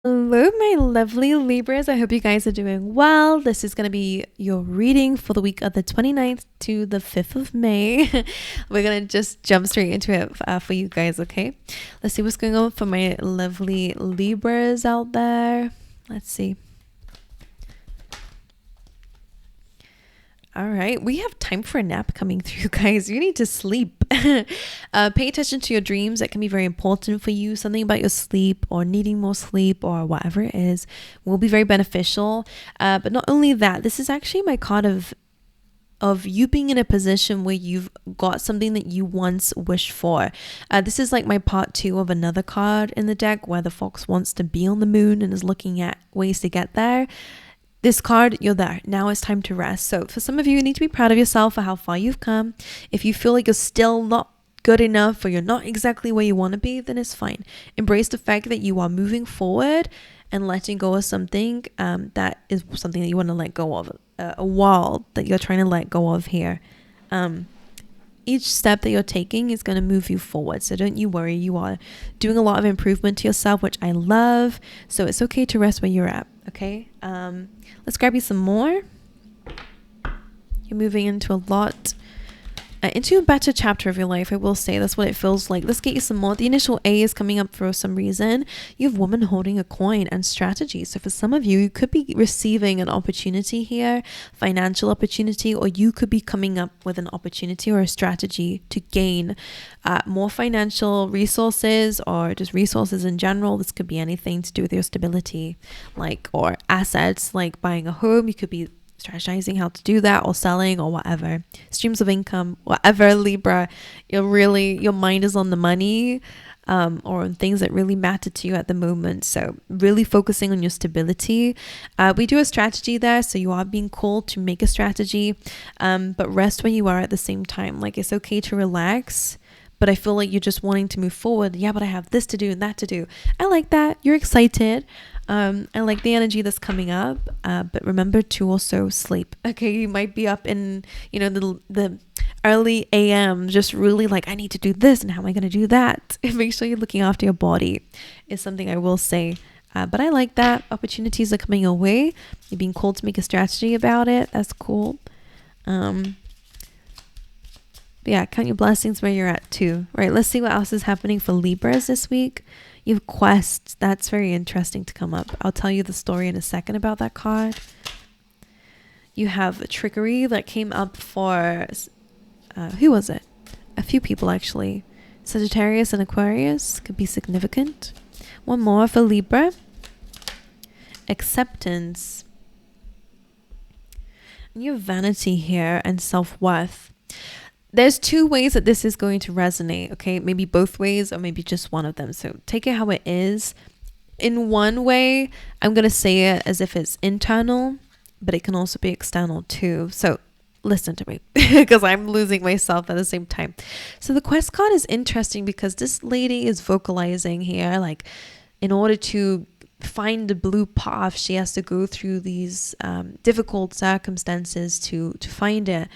Hello, my lovely Libras. I hope you guys are doing well. This is going to be your reading for the week of the 29th to the 5th of May. We're going to just jump straight into it for you guys, okay? Let's see what's going on for my lovely Libras out there. Let's see. All right, we have time for a nap coming through, guys. You need to sleep. Pay attention to your dreams. That can be very important for you. Something about your sleep or needing more sleep or whatever it is will be very beneficial. But not only that, this is actually my card of you being in a position where you've got something that you once wished for. This is like my part 2 of another card in the deck where the fox wants to be on the moon and is looking at ways to get there. This card, you're there. Now it's time to rest. So for some of you, you need to be proud of yourself for how far you've come. If you feel like you're still not good enough or you're not exactly where you want to be, then it's fine. Embrace the fact that you are moving forward and letting go of something that is something that you want to let go of. A wall that you're trying to let go of here. Each step that you're taking is going to move you forward. So don't you worry. You are doing a lot of improvement to yourself, which I love. So it's okay to rest where you're at. Okay. Let's grab you some more. You're moving into a better chapter of your life. I will say that's what it feels like. Let's get you some more. The initial A is coming up for some reason. You have woman holding a coin and strategy. So for some of you, you could be receiving an opportunity here, financial opportunity, or you could be coming up with an opportunity or a strategy to gain more financial resources or just resources in general. This could be anything to do with your stability, or assets, like buying a home. You could be strategizing how to do that or selling or whatever. Streams of income, whatever, Libra. Your mind is on the money or on things that really matter to you at the moment. So really focusing on your stability. We do a strategy there, so you are being called to make a strategy, but rest where you are at the same time. Like, it's okay to relax, but I feel like you're just wanting to move forward. Yeah, but I have this to do and that to do. I like that. You're excited. I like the energy that's coming up, but remember to also sleep. Okay, you might be up in the early AM, just really like, I need to do this and how am I going to do that. Make sure you're looking after your body is something I will say. But I like that. Opportunities are coming your way. You're being called to make a strategy about it. That's cool. Yeah, count your blessings where you're at too. Right, let's see what else is happening for Libras this week. You have quests. That's very interesting to come up. I'll tell you the story in a second about that card. You have a trickery that came up for, who was it? A few people actually. Sagittarius and Aquarius could be significant. One more for Libra. Acceptance. And you have vanity here and self-worth. There's 2 ways that this is going to resonate, okay? Maybe both ways or maybe just one of them. So take it how it is. In one way, I'm going to say it as if it's internal, but it can also be external too. So listen to me because I'm losing myself at the same time. So the quest card is interesting because this lady is vocalizing here, like, in order to find the blue path, she has to go through these difficult circumstances to find it.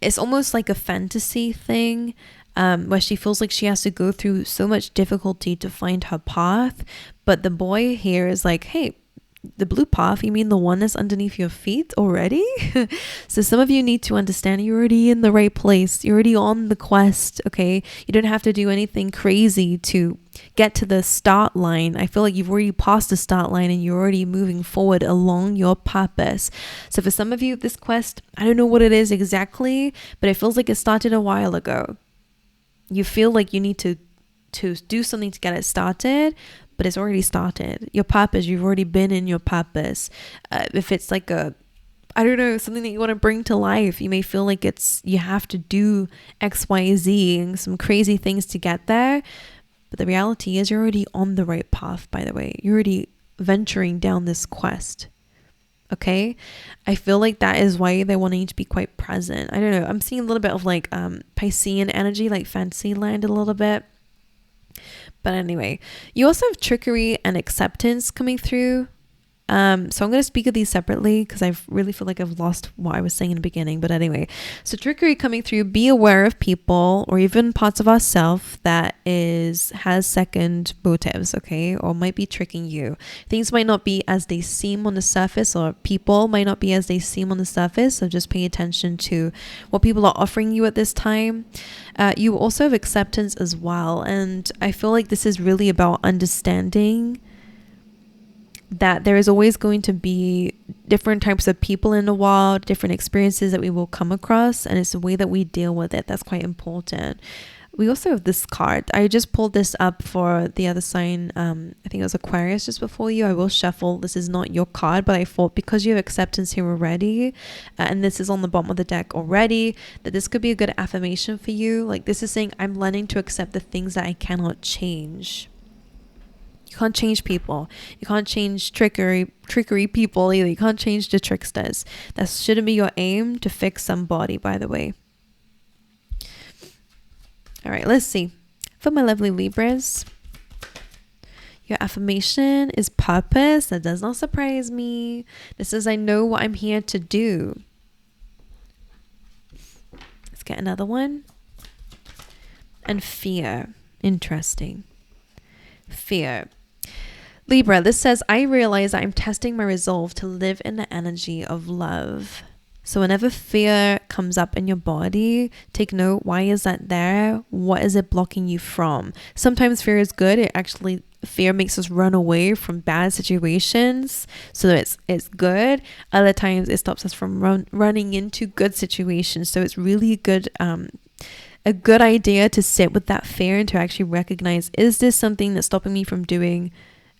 It's almost like a fantasy thing where she feels like she has to go through so much difficulty to find her path. But the boy here is like, hey, the blue path, you mean the one that's underneath your feet already? So some of you need to understand you're already in the right place. You're already on the quest, okay? You don't have to do anything crazy to get to the start line. I feel like you've already passed the start line and you're already moving forward along your purpose. So for some of you, this quest, I don't know what it is exactly, but it feels like it started a while ago. You feel like you need to do something to get it started, but it's already started. Your purpose, you've already been in your purpose. If it's like something that you want to bring to life, you may feel like you have to do X, Y, Z and some crazy things to get there. But the reality is you're already on the right path, by the way. You're already venturing down this quest. Okay? I feel like that is why they want you to be quite present. I don't know. I'm seeing a little bit of like Piscean energy, like fantasy land a little bit. But anyway, you also have trickery and acceptance coming through. So I'm going to speak of these separately because I really feel like I've lost what I was saying in the beginning. But anyway, so trickery coming through, be aware of people or even parts of ourselves that has second motives, okay, or might be tricking you. Things might not be as they seem on the surface, or people might not be as they seem on the surface. So just pay attention to what people are offering you at this time. You also have acceptance as well. And I feel like this is really about understanding that there is always going to be different types of people in the world, different experiences that we will come across, and it's the way that we deal with it that's quite important. We also have this card. I just pulled this up for the other sign. I think it was Aquarius just before you. I will shuffle. This is not your card, but I thought because you have acceptance here already, and this is on the bottom of the deck already, that this could be a good affirmation for you. Like, this is saying, I'm learning to accept the things that I cannot change. You can't change people. You can't change trickery people either. You can't change the tricksters. That shouldn't be your aim, to fix somebody, by the way. All right, let's see. For my lovely Libras, your affirmation is purpose. That does not surprise me. This is, I know what I'm here to do. Let's get another one. And fear. Interesting. Fear. Libra, this says, I realize that I'm testing my resolve to live in the energy of love. So whenever fear comes up in your body, take note, why is that there? What is it blocking you from? Sometimes fear is good. Fear makes us run away from bad situations. So it's good. Other times it stops us from running into good situations. So it's really good, a good idea to sit with that fear and to actually recognize, is this something that's stopping me from doing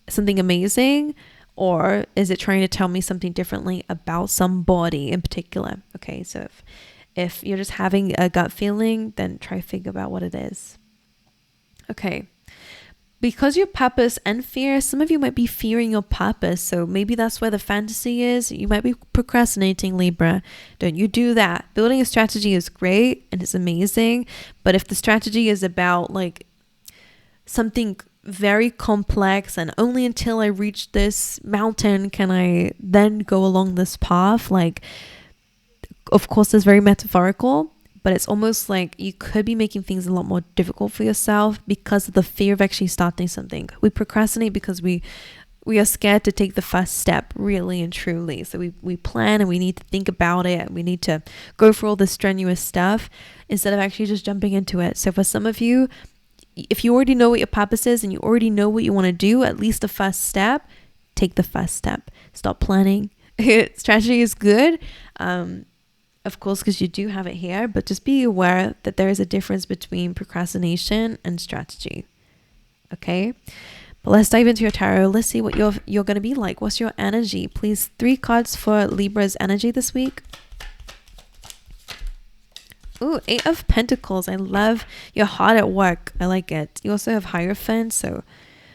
something amazing, or is it trying to tell me something differently about somebody in particular? Okay, so if you're just having a gut feeling, then try to figure out what it is. Okay, because your purpose and fear, some of you might be fearing your purpose, so maybe that's where the fantasy is. You might be procrastinating, Libra. Don't you do that. Building a strategy is great and it's amazing, but if the strategy is about like something very complex and only until I reach this mountain can I then go along this path, like, of course it's very metaphorical, but it's almost like you could be making things a lot more difficult for yourself because of the fear of actually starting something. We procrastinate because we are scared to take the first step, really and truly. So we plan and we need to think about it and we need to go through all this strenuous stuff instead of actually just jumping into it. So for some of you, if you already know what your purpose is and you already know what you want to do, at least the first step, take the first step. Stop planning. Strategy is good, of course, because you do have it here, but just be aware that there is a difference between procrastination and strategy. Okay? But let's dive into your tarot. Let's see what you're going to be like. What's your energy? Please, 3 cards for Libra's energy this week. Ooh, 8 of Pentacles. I love your heart at work. I like it. You also have Hierophant. So, all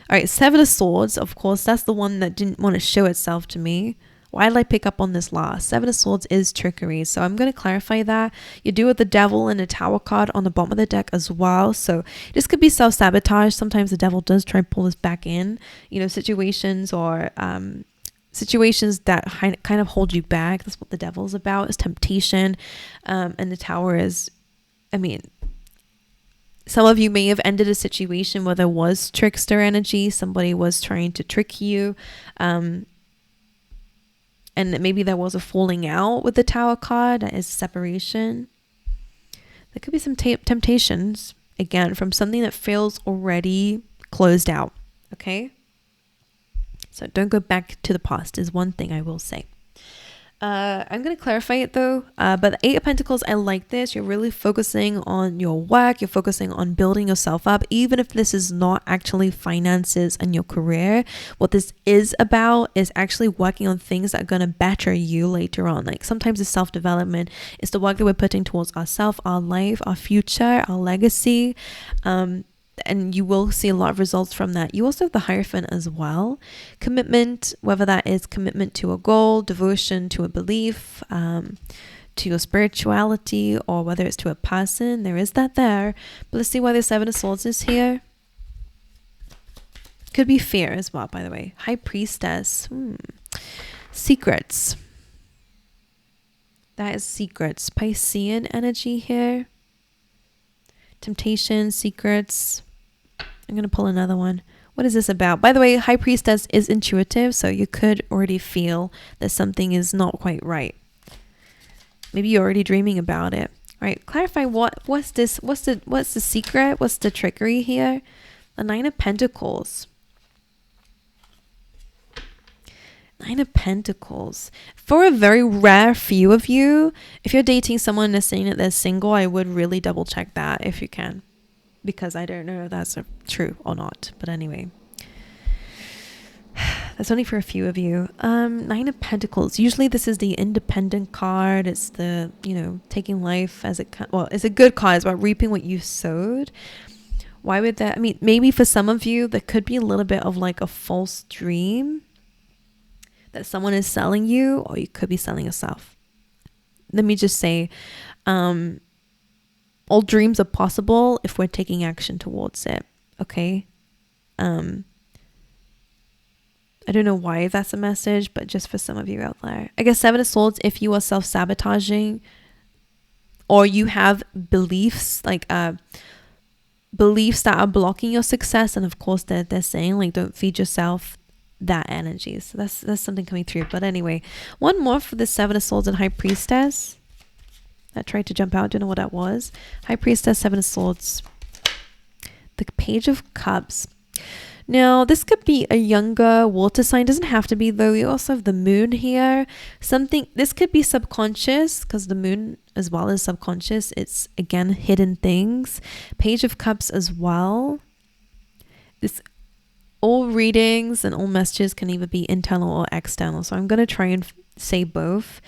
right, 7 of Swords. Of course, that's the one that didn't want to show itself to me. Why did I pick up on this last? 7 of Swords is trickery. So I'm going to clarify that. You do with the Devil and the Tower card on the bottom of the deck as well. So this could be self-sabotage. Sometimes the Devil does try to pull us back in, situations or situations that kind of hold you back. That's what the Devil's about, is temptation. And the Tower is, some of you may have ended a situation where there was trickster energy. Somebody was trying to trick you. And maybe there was a falling out with the Tower card. That is separation. There could be some temptations, again, from something that feels already closed out. Okay? So don't go back to the past is one thing I will say. I'm going to clarify it though. But the 8 of Pentacles, I like this. You're really focusing on your work. You're focusing on building yourself up. Even if this is not actually finances and your career, what this is about is actually working on things that are going to better you later on. Like sometimes it's self-development. It's the work that we're putting towards ourselves, our life, our future, our legacy. And you will see a lot of results from that. You also have the Hierophant as well. Commitment, whether that is commitment to a goal, devotion to a belief, to your spirituality, or whether it's to a person, there is that there. But let's see why the 7 of Swords is here. Could be fear as well, by the way. High Priestess. Secrets. That is secrets. Piscean energy here. Temptation, secrets. I'm going to pull another one. What is this about? By the way, High Priestess is intuitive, so you could already feel that something is not quite right. Maybe you're already dreaming about it. All right, clarify what's this? What's the secret? What's the trickery here? The Nine of Pentacles. Nine of Pentacles. For a very rare few of you, if you're dating someone that's saying that they're single, I would really double check that if you can. Because I don't know if that's true or not. But anyway. That's only for a few of you. Nine of Pentacles. Usually this is the independent card. It's the, taking life as it... Well, it's a good card. It's about reaping what you sowed. Why would that... I mean, maybe for some of you, there could be a little bit of like a false dream that someone is selling you, or you could be selling yourself. Let me just say, all dreams are possible if we're taking action towards it. Okay? I don't know why that's a message, but just for some of you out there. I guess Seven of Swords, if you are self-sabotaging or you have beliefs, like beliefs that are blocking your success, and of course they're saying like don't feed yourself that energy. So that's something coming through. But anyway, one more for the Seven of Swords and High Priestess. That tried to jump out. Don't know what that was. High Priestess, Seven of Swords. The Page of Cups. Now, this could be a younger water sign. Doesn't have to be, though. You also have the moon here. This could be subconscious, because the moon as well as subconscious. It's, again, hidden things. Page of Cups as well. All readings and all messages can either be internal or external. So I'm going to try and say both.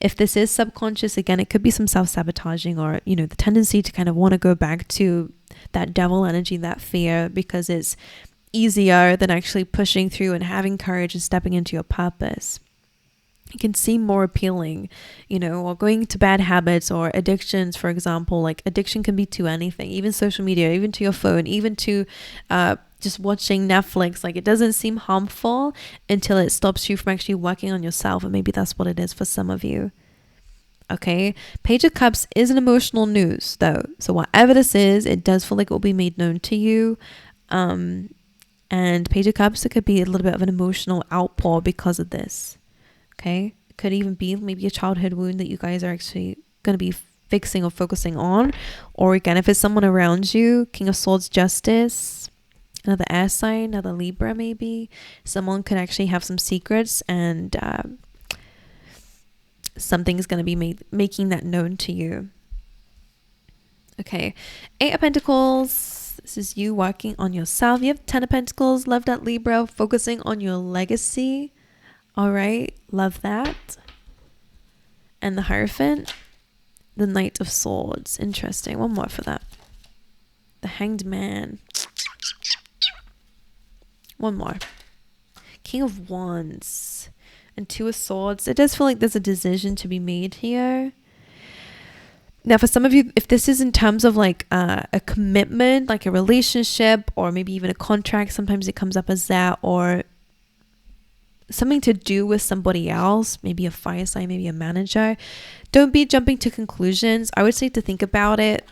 If this is subconscious, again, it could be some self-sabotaging or, the tendency to kind of want to go back to that devil energy, that fear, because it's easier than actually pushing through and having courage and stepping into your purpose. It can seem more appealing, or going to bad habits or addictions, for example. Like addiction can be to anything, even social media, even to your phone, even to just watching Netflix. Like it doesn't seem harmful until it stops you from actually working on yourself. And maybe that's what it is for some of you. Okay. Page of Cups is an emotional news though. So whatever this is, it does feel like it will be made known to you. And Page of Cups, it could be a little bit of an emotional outpour because of this. Okay. It could even be maybe a childhood wound that you guys are actually going to be fixing or focusing on. Or again, if it's someone around you, King of Swords, Justice, another air sign, another Libra maybe. Someone could actually have some secrets, and something's going to be making that known to you. Okay. Eight of Pentacles. This is you working on yourself. You have Ten of Pentacles. Love that, Libra. Focusing on your legacy. All right. Love that. And the Hierophant. The Knight of Swords. Interesting. One more for that. The Hanged Man. One more. King of Wands. And Two of Swords. It does feel like there's a decision to be made here. Now, for some of you, if this is in terms of like a commitment, like a relationship, or maybe even a contract, sometimes it comes up as that, or something to do with somebody else, maybe a fire sign, maybe a manager. Don't be jumping to conclusions. I would say to think about it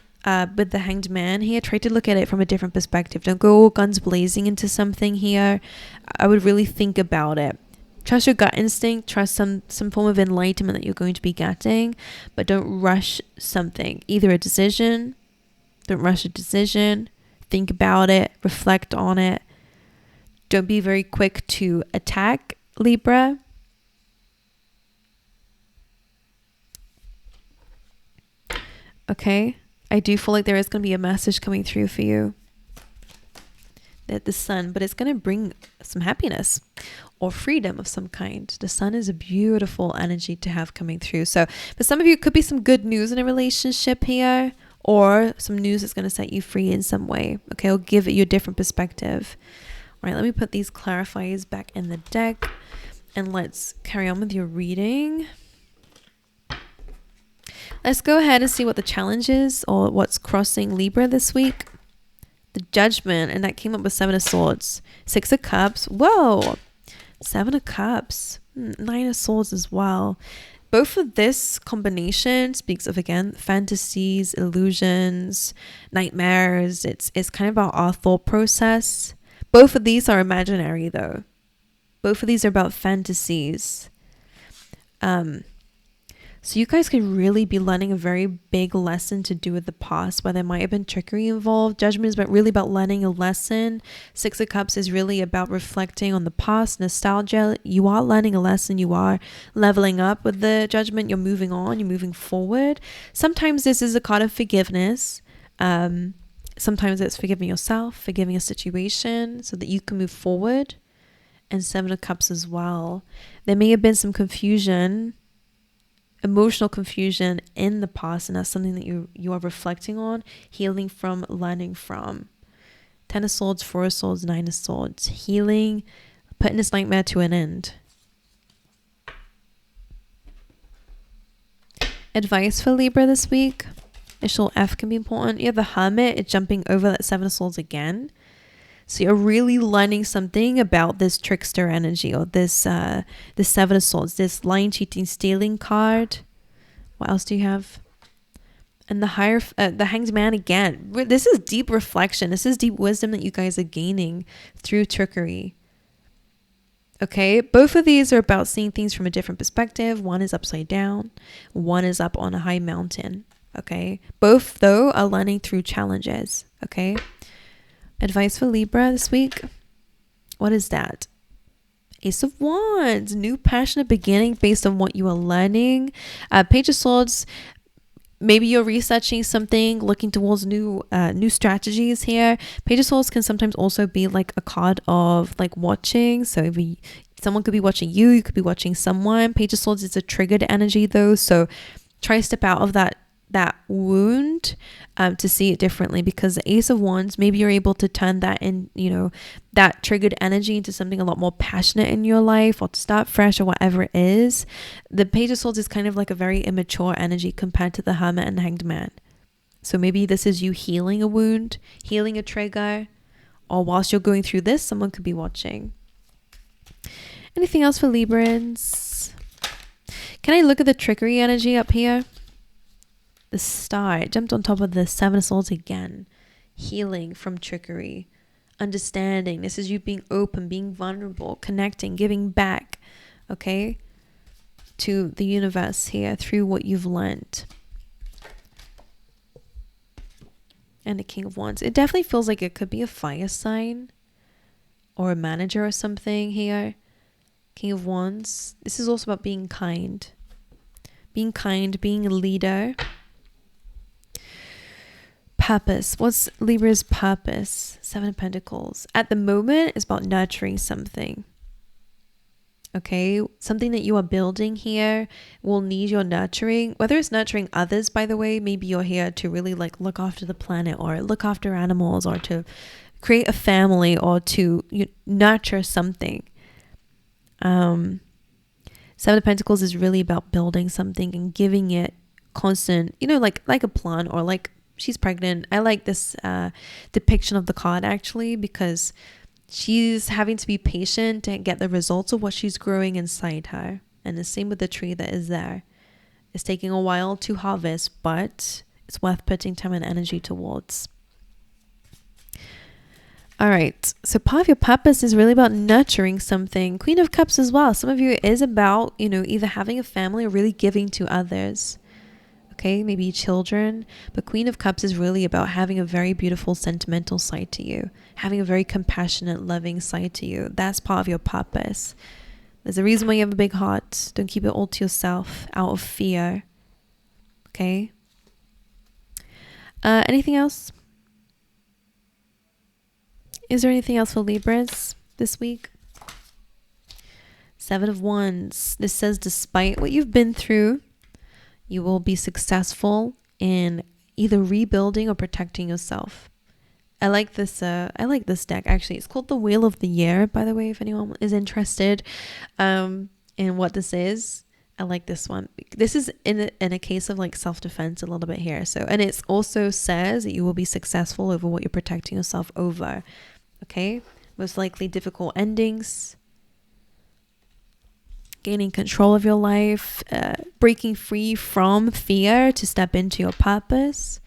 with the Hanged Man here. Try to look at it from a different perspective. Don't go guns blazing into something here. I would really think about it. Trust your gut instinct. Trust some form of enlightenment that you're going to be getting, but don't rush something. Either a decision, don't rush a decision. Think about it. Reflect on it. Don't be very quick to attack, Libra. Okay. I do feel like there is going to be a message coming through for you. That the Sun, but it's going to bring some happiness or freedom of some kind. The Sun is a beautiful energy to have coming through. So for some of you, it could be some good news in a relationship here, or some news that's going to set you free in some way. Okay, I'll give you a different perspective. All right, let me put these clarifiers back in the deck, and let's carry on with your reading. Let's go ahead and see what the challenge is, or what's crossing Libra this week. The Judgment, and that came up with Seven of Swords. Six of Cups. Whoa. Seven of Cups, Nine of Swords as well. Both of this combination speaks of, again, fantasies, illusions, nightmares. It's kind of about our thought process. Both of these are imaginary, though. Both of these are about fantasies. So you guys could really be learning a very big lesson to do with the past, where there might have been trickery involved. Judgment is really about learning a lesson. Six of Cups is really about reflecting on the past, nostalgia. You are learning a lesson. You are leveling up with the Judgment. You're moving on. You're moving forward. Sometimes this is a card of forgiveness. Sometimes it's forgiving yourself, forgiving a situation so that you can move forward. And Seven of Cups as well. There may have been some confusion, emotional confusion in the past, and that's something that you are reflecting on, healing from, learning from. Ten of Swords, Four of Swords, Nine of Swords. Healing, putting this nightmare to an end. Advice for Libra this week. Initial F can be important. You have the Hermit. It's jumping over that Seven of Swords again. So you're really learning something about this trickster energy, or this Seven of Swords, this lying, cheating, stealing card. What else do you have? And the Hanged Man again. This is deep reflection. This is deep wisdom that you guys are gaining through trickery. Okay, both of these are about seeing things from a different perspective. One is upside down. One is up on a high mountain. Okay, both though are learning through challenges. Okay. Advice for Libra this week. What is that? Ace of Wands. New passionate beginning based on what you are learning. Page of Swords. Maybe you're researching something, looking towards new strategies here. Page of Swords can sometimes also be like a card of like watching. So if someone could be watching you, you could be watching someone. Page of Swords is a triggered energy though. So try to step out of that wound to see it differently, because the Ace of Wands, maybe you're able to turn that in, that triggered energy into something a lot more passionate in your life, or to start fresh, or whatever it is. The Page of Swords is kind of like a very immature energy compared to the Hermit and the Hanged Man. So maybe this is you healing a wound, healing a trigger, or whilst you're going through this, someone could be watching. Anything else for Librans? Can I look at the trickery energy up here? The Star, it jumped on top of the Seven of Swords again. Healing from trickery. Understanding. This is you being open, being vulnerable, connecting, giving back, okay, to the universe here through what you've learned. And the King of Wands. It definitely feels like it could be a fire sign or a manager or something here. King of Wands. This is also about being kind. Being kind, being a leader. Purpose. What's Libra's purpose? Seven of Pentacles. At the moment, it's about nurturing something. Okay, something that you are building here will need your nurturing. Whether it's nurturing others, by the way, maybe you're here to really like look after the planet, or look after animals, or to create a family, or to nurture something. Seven of Pentacles is really about building something and giving it constant, like a plant, or like she's pregnant. I like this depiction of the card actually, because she's having to be patient to get the results of what she's growing inside her. And the same with the tree that is there. It's taking a while to harvest, but it's worth putting time and energy towards. All right, so part of your purpose is really about nurturing something. Queen of Cups as well. Some of you, it is about, either having a family or really giving to others. Okay, maybe children. But Queen of Cups is really about having a very beautiful sentimental side to you. Having a very compassionate, loving side to you. That's part of your purpose. There's a reason why you have a big heart. Don't keep it all to yourself out of fear. Okay? Anything else? Is there anything else for Libras this week? Seven of Wands. This says, despite what you've been through, you will be successful in either rebuilding or protecting yourself. I like this deck actually. It's called the Wheel of the Year, by the way, if anyone is interested in what this is. I like this one. This is in a case of like self-defense a little bit here. So, and it also says that you will be successful over what you're protecting yourself over. Okay? Most likely difficult endings. gaining control of your life, breaking free from fear to step into your purpose,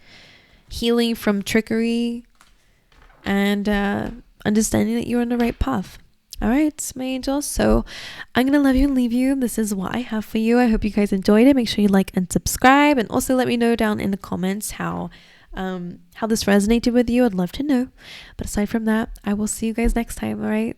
healing from trickery, and understanding that you're on the right path. All right, my angels. So I'm gonna love you and leave you. This is what I have for you. I hope you guys enjoyed it. Make sure you like and subscribe, and also let me know down in the comments how this resonated with you. I'd love to know. But aside from that, I will see you guys next time. All right.